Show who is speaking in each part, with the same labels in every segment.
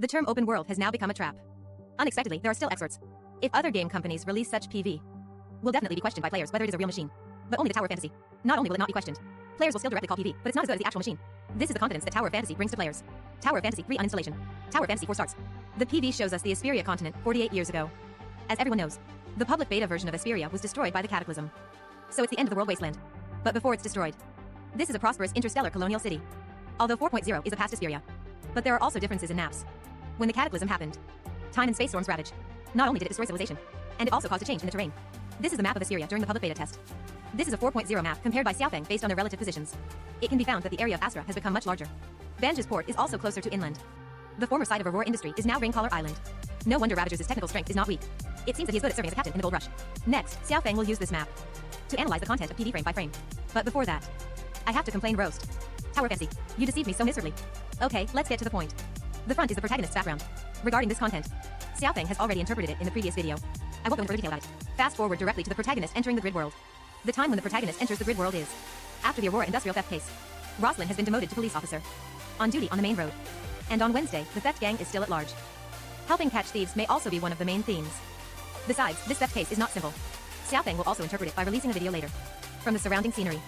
Speaker 1: The term open world has now become a trap. Unexpectedly, there are still experts. If other game companies release such PV, will definitely be questioned by players whether it is a real machine. But only the Tower of Fantasy. Not only will it not be questioned, players will still directly call PV, but it's not as good as the actual machine. This is the confidence that Tower of Fantasy brings to players. Tower of Fantasy 3 uninstallation. Tower of Fantasy 4 starts. The PV shows us the Asperia continent 48 years ago. As everyone knows, the public beta version of Asperia was destroyed by the Cataclysm. So it's the end of the world wasteland. But before it's destroyed, this is a prosperous interstellar colonial city. Although 4.0 is a past Asperia. But there are also differences in maps. When the Cataclysm happened, time and space storms ravaged. Not only did it destroy civilization, and it also caused a change in the terrain. This is a map of Asperia during the public beta test. This is a 4.0 map compared by Xiaofeng based on their relative positions. It can be found that the area of Astra has become much larger. Banj's port is also closer to inland. The former site of Aurora Industry is now Ringcaller Island. No wonder Ravager's technical strength is not weak. It seems that he is good at serving as a captain in the Gold Rush. Next, Xiaofeng will use this map to analyze the content of PD frame by frame. But before that, I have to complain roast. Tower Fantasy, you deceived me so miserably. Okay, let's get to the point. The front is the protagonist's background. Regarding this content, Xiaofeng has already interpreted it in the previous video. I won't go into further detail about it. Fast forward directly to the protagonist entering the grid world. The time when the protagonist enters the grid world is after the Aurora industrial theft case. Rosalind has been demoted to police officer, on duty on the main road. And on Wednesday, the theft gang is still at large. Helping catch thieves may also be one of the main themes. Besides, this theft case is not simple. Xiaofeng will also interpret it by releasing a video later. From the surrounding scenery,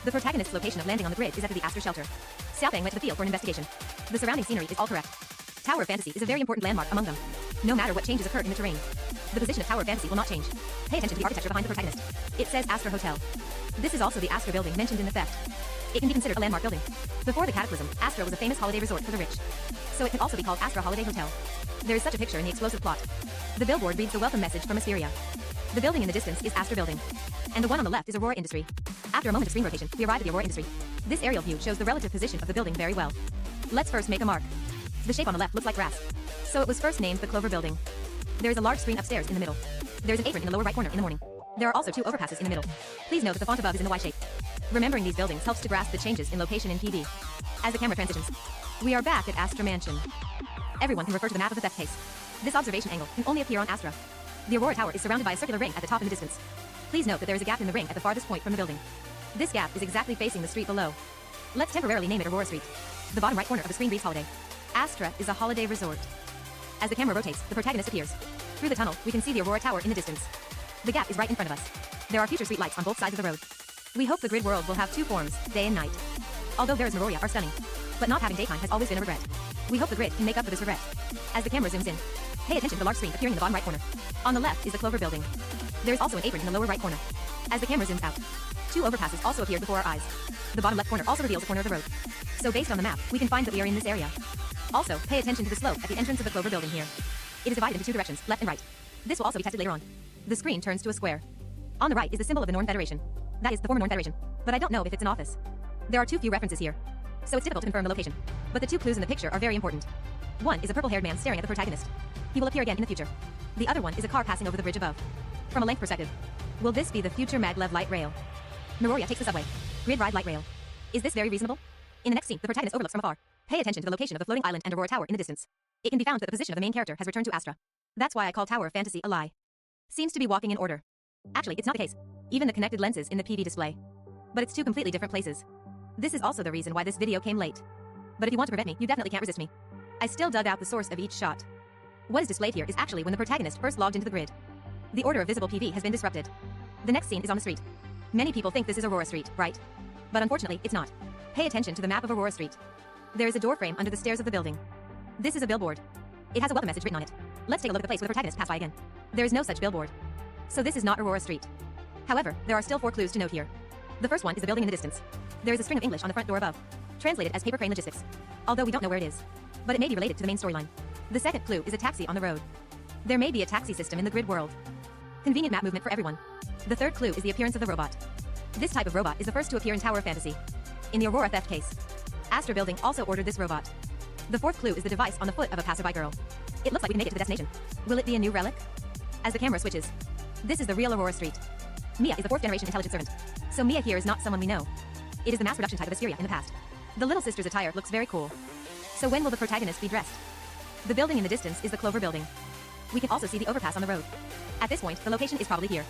Speaker 1: the protagonist's location of landing on the grid is at the Astra shelter. Xiaofeng went to the field for an investigation. The surrounding scenery is all correct. Tower of Fantasy is a very important landmark among them. No matter what changes occur in the terrain, the position of Tower of Fantasy will not change. Pay attention to the architecture behind the protagonist. It says Astra Hotel. This is also the Astra building mentioned in the theft. It can be considered a landmark building. Before the Cataclysm, Astra was a famous holiday resort for the rich. So it can also be called Astra Holiday Hotel. There is such a picture in the explosive plot. The billboard reads the welcome message from Asperia. The building in the distance is Astra Building. And the one on the left is Aurora Industry. After a moment of screen rotation, we arrive at the Aurora Industry. This aerial view shows the relative position of the building very well. Let's first make a mark. The shape on the left looks like grass. So it was first named the Clover Building. There is a large screen upstairs in the middle. There is an apron in the lower right corner in the morning. There are also two overpasses in the middle. Please note that the font above is in the Y shape. Remembering these buildings helps to grasp the changes in location in PD. As the camera transitions, we are back at Astra Mansion. Everyone can refer to the map of the theft case. This observation angle can only appear on Astra. The Aurora Tower is surrounded by a circular ring at the top in the distance. Please note that there is a gap in the ring at the farthest point from the building. This gap is exactly facing the street below. Let's temporarily name it Aurora Street. The bottom right corner of the screen reads Holiday. Astra is a holiday resort. As the camera rotates, the protagonist appears. Through the tunnel, we can see the Aurora Tower in the distance. The gap is right in front of us. There are future street lights on both sides of the road. We hope the grid world will have two forms, day and night. Although there is Aurora are stunning, but not having daytime has always been a regret. We hope the grid can make up for this regret. As the camera zooms in, pay attention to the large screen appearing in the bottom right corner. On the left is the Clover Building. There is also an apron in the lower right corner. As the camera zooms out, two overpasses also appear before our eyes. The bottom left corner also reveals a corner of the road. So based on the map, we can find that we are in this area. Also, pay attention to the slope at the entrance of the Clover Building here. It is divided into two directions, left and right. This will also be tested later on. The screen turns to a square. On the right is the symbol of the Norn Federation. That is the former Norn Federation. But I don't know if it's an office. There are too few references here, so it's difficult to confirm the location. But the two clues in the picture are very important. One is a purple-haired man staring at the protagonist. He will appear again in the future. The other one is a car passing over the bridge above. From a length perspective, will this be the future maglev light rail? Miroria takes the subway. Grid ride light rail. Is this very reasonable? In the next scene, the protagonist overlooks from afar. Pay attention to the location of the floating island and Aurora Tower in the distance. It can be found that the position of the main character has returned to Astra. That's why I call Tower of Fantasy a lie. Seems to be walking in order. Actually, it's not the case. Even the connected lenses in the PD display. But it's two completely different places. This is also the reason why this video came late. But if you want to prevent me, you definitely can't resist me. I still dug out the source of each shot. What is displayed here is actually when the protagonist first logged into the grid. The order of visible PV has been disrupted. The next scene is on the street. Many people think this is Aurora Street, right? But unfortunately, it's not. Pay attention to the map of Aurora Street. There is a door frame under the stairs of the building. This is a billboard. It has a welcome message written on it. Let's take a look at the place where the protagonist passed by again. There is no such billboard. So this is not Aurora Street. However, there are still 4 clues to note here. The first one is the building in the distance. There is a string of English on the front door above, translated as paper crane logistics. Although we don't know where it is. But it may be related to the main storyline. The second clue is a taxi on the road. There may be a taxi system in the grid world. Convenient map movement for everyone. The third clue is the appearance of the robot. This type of robot is the first to appear in Tower of Fantasy. In the Aurora theft case, Astra Building also ordered this robot. The fourth clue is the device on the foot of a passerby girl. It looks like we can make it to the destination. Will it be a new relic? As the camera switches, this is the real Aurora Street. Mia is the 4th generation intelligent servant. So Mia here is not someone we know. It is the mass production type of Asperia in the past. The little sister's attire looks very cool. So when will the protagonist be dressed? The building in the distance is the Clover Building. We can also see the overpass on the road. At this point, the location is probably here.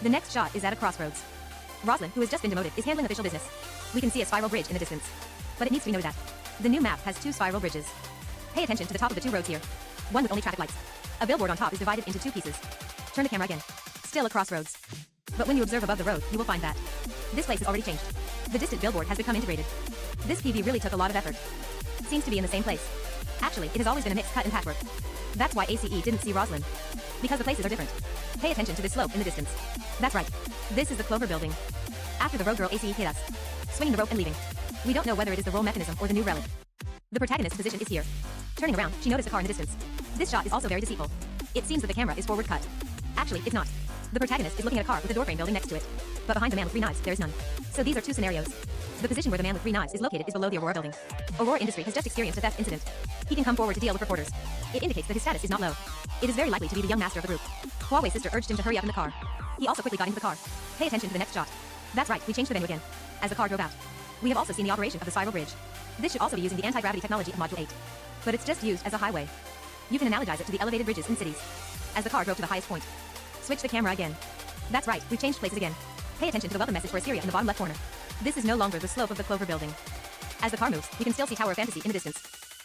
Speaker 1: The next shot is at a crossroads. Rosalind, who has just been demoted, is handling official business. We can see a spiral bridge in the distance. But it needs to be noted that the new map has 2 spiral bridges. Pay attention to the top of the two roads here. One with only traffic lights. A billboard on top is divided into two pieces. Turn the camera again. Still a crossroads. But when you observe above the road, you will find that this place has already changed. The distant billboard has become integrated. This PV really took a lot of effort. Seems to be in the same place. Actually, it has always been a mixed cut and patchwork. That's why ACE didn't see Roslyn. Because the places are different. Pay attention to this slope in the distance. That's right. This is the Clover building. After the road girl ACE hit us, swinging the rope and leaving. We don't know whether it is the roll mechanism or the new relic. The protagonist's position is here. Turning around, she noticed a car in the distance. This shot is also very deceitful. It seems that the camera is forward cut. Actually, it's not. The protagonist is looking at a car with a doorframe building next to it. But behind the man with 3 knives, there is none. So these are two scenarios. The position where the man with 3 knives is located is below the Aurora building. Aurora Industry has just experienced a theft incident. He can come forward to deal with reporters. It indicates that his status is not low. It is very likely to be the young master of the group. Huawei's sister urged him to hurry up in the car. He also quickly got into the car. Pay attention to the next shot. That's right, we changed the venue again. As the car drove out. We have also seen the operation of the spiral bridge. This should also be using the anti-gravity technology of Module 8. But it's just used as a highway. You can analogize it to the elevated bridges in cities. As the car drove to the highest point. Switch the camera again. That's right, we've changed places again. Pay attention to the welcome message for Assyria in the bottom left corner. This is no longer the slope of the Clover building. As the car moves, we can still see Tower of Fantasy in the distance.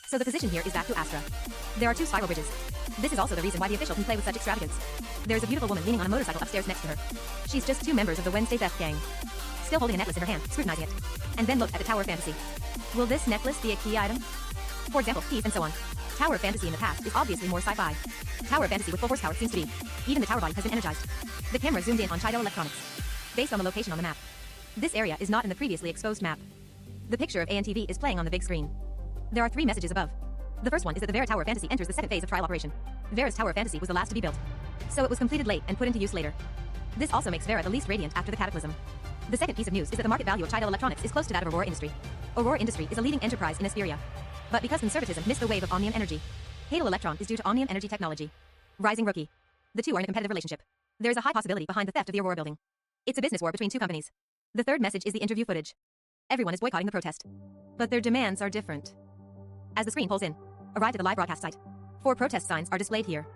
Speaker 1: So the position here is back to Astra. There are 2 spiral bridges. This is also the reason why the official can play with such extravagance. There is a beautiful woman leaning on a motorcycle upstairs next to her. She's just 2 members of the Wednesday theft gang. Still holding a necklace in her hand, scrutinizing it. And then look at the Tower of Fantasy. Will this necklace be a key item? For example, keys and so on. Tower of Fantasy in the past is obviously more sci-fi. Tower of Fantasy with full horsepower seems to be. Even the tower body has been energized. The camera zoomed in on Chido Electronics. Based on the location on the map. This area is not in the previously exposed map. The picture of ANTV is playing on the big screen. There are 3 messages above. The first one is that the Vera Tower of Fantasy enters the second phase of trial operation. Vera's Tower of Fantasy was the last to be built. So it was completed late and put into use later. This also makes Vera the least radiant after the cataclysm. The second piece of news is that the market value of Chido Electronics is close to that of Aurora Industry. Aurora Industry is a leading enterprise in Asperia. But because conservatism missed the wave of Omnium Energy, Hadal Electron is due to Omnium Energy technology. Rising Rookie. The 2 are in a competitive relationship. There is a high possibility behind the theft of the Aurora building. It's a business war between 2 companies. The third message is the interview footage. Everyone is boycotting the protest. But their demands are different. As the screen pulls in, arrived at the live broadcast site. 4 protest signs are displayed here.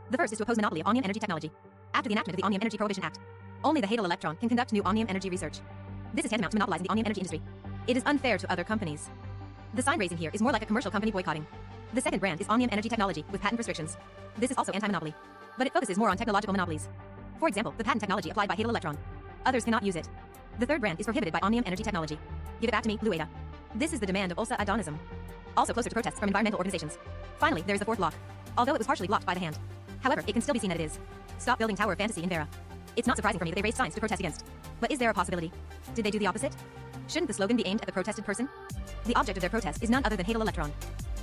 Speaker 1: The first is to oppose monopoly of Omnium Energy technology. After the enactment of the Omnium Energy Prohibition Act, only the Hadal Electron can conduct new Omnium Energy research. This is tantamount to monopolizing the Omnium Energy industry. It is unfair to other companies. The sign raising here is more like a commercial company boycotting. The second brand is Omnium Energy Technology with patent restrictions. This is also anti-monopoly. But it focuses more on technological monopolies. For example, the patent technology applied by Hadal Electron. Others cannot use it. The third brand is prohibited by Omnium Energy Technology. Give it back to me, Lueda. This is the demand of Ulsa Adonism. Also closer to protests from environmental organizations. Finally, there is the fourth block. Although it was partially blocked by the hand. However, it can still be seen that it is. Stop building Tower of Fantasy in Vera. It's not surprising for me that they raised signs to protest against. But is there a possibility? Did they do the opposite? Shouldn't the slogan be aimed at the protested person? The object of their protest is none other than Hadal Electron.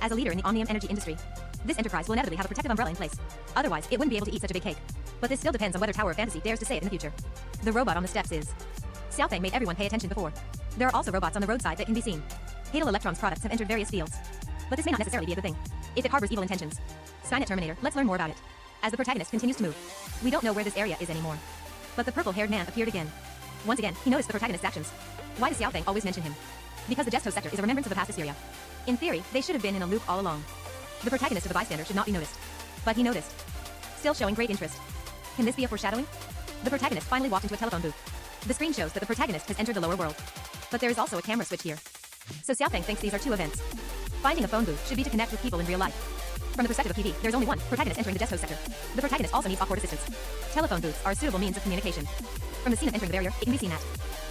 Speaker 1: As a leader in the Omnium Energy industry, this enterprise will inevitably have a protective umbrella in place. Otherwise, it wouldn't be able to eat such a big cake. But this still depends on whether Tower of Fantasy dares to say it in the future. The robot on the steps is. Xiaofeng made everyone pay attention before. There are also robots on the roadside that can be seen. Hadal Electron's products have entered various fields. But this may not necessarily be a good thing. If it harbors evil intentions. Skynet Terminator, let's learn more about it. As the protagonist continues to move, we don't know where this area is anymore. But the purple-haired man appeared again. Once again, he noticed the protagonist's actions. Why does Xiaofeng always mention him? Because the Gesto sector is a remembrance of the past Assyria. In theory, they should have been in a loop all along. The protagonist of the bystander should not be noticed. But he noticed. Still showing great interest. Can this be a foreshadowing? The protagonist finally walked into a telephone booth. The screen shows that the protagonist has entered the lower world. But there is also a camera switch here. So Xiaofeng thinks these are 2 events. Finding a phone booth should be to connect with people in real life. From the perspective of PV, there's only one protagonist entering the Gesto sector. The protagonist also needs awkward assistance. Telephone booths are a suitable means of communication. From the scene of entering the barrier, it can be seen that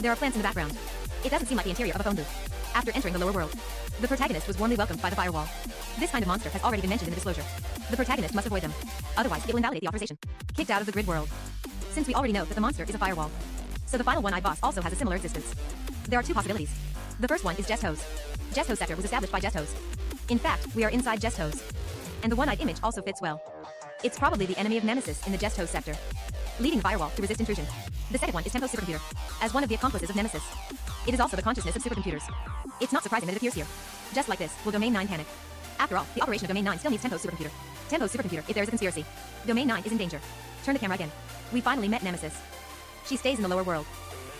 Speaker 1: there are plants in the background. It doesn't seem like the interior of a phone booth. After entering the lower world, the protagonist was warmly welcomed by the firewall. This kind of monster has already been mentioned in the disclosure. The protagonist must avoid them. Otherwise, it will invalidate the authorization. Kicked out of the grid world. Since we already know that the monster is a firewall. So the final one-eyed boss also has a similar existence. There are 2 possibilities. The first one is Gestos. Gestos sector was established by Gestos. In fact, we are inside Gestos. And the one-eyed image also fits well. It's probably the enemy of Nemesis in the Gestos sector. Leading firewall to resist intrusion. The second one is Tempo Supercomputer. As one of the accomplices of Nemesis. It is also the consciousness of supercomputers. It's not surprising that it appears here. Just like this, will Domain 9 panic? After all, the operation of Domain 9 still needs Tempo Supercomputer. Tempo Supercomputer, if there is a conspiracy. Domain 9 is in danger. Turn the camera again. We finally met Nemesis. She stays in the lower world.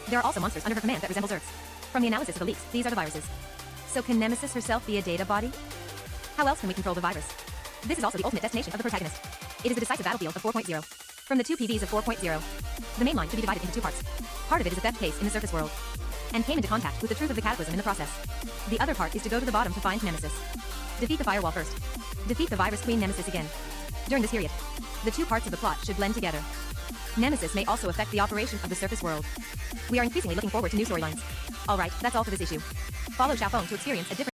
Speaker 1: There are also monsters under her command that resemble Zergs. From the analysis of the leaks, these are the viruses. So can Nemesis herself be a data body? How else can we control the virus? This is also the ultimate destination of the protagonist. It is the decisive battlefield of 4.0. From the 2 PVs of 4.0, the main line could be divided into 2 parts. Part of it is a theft case in the surface world, and came into contact with the truth of the cataclysm in the process. The other part is to go to the bottom to find Nemesis. Defeat the firewall first. Defeat the virus queen Nemesis again. During this period, the two parts of the plot should blend together. Nemesis may also affect the operation of the surface world. We are increasingly looking forward to new storylines. Alright, that's all for this issue. Follow Xiaofeng to experience a different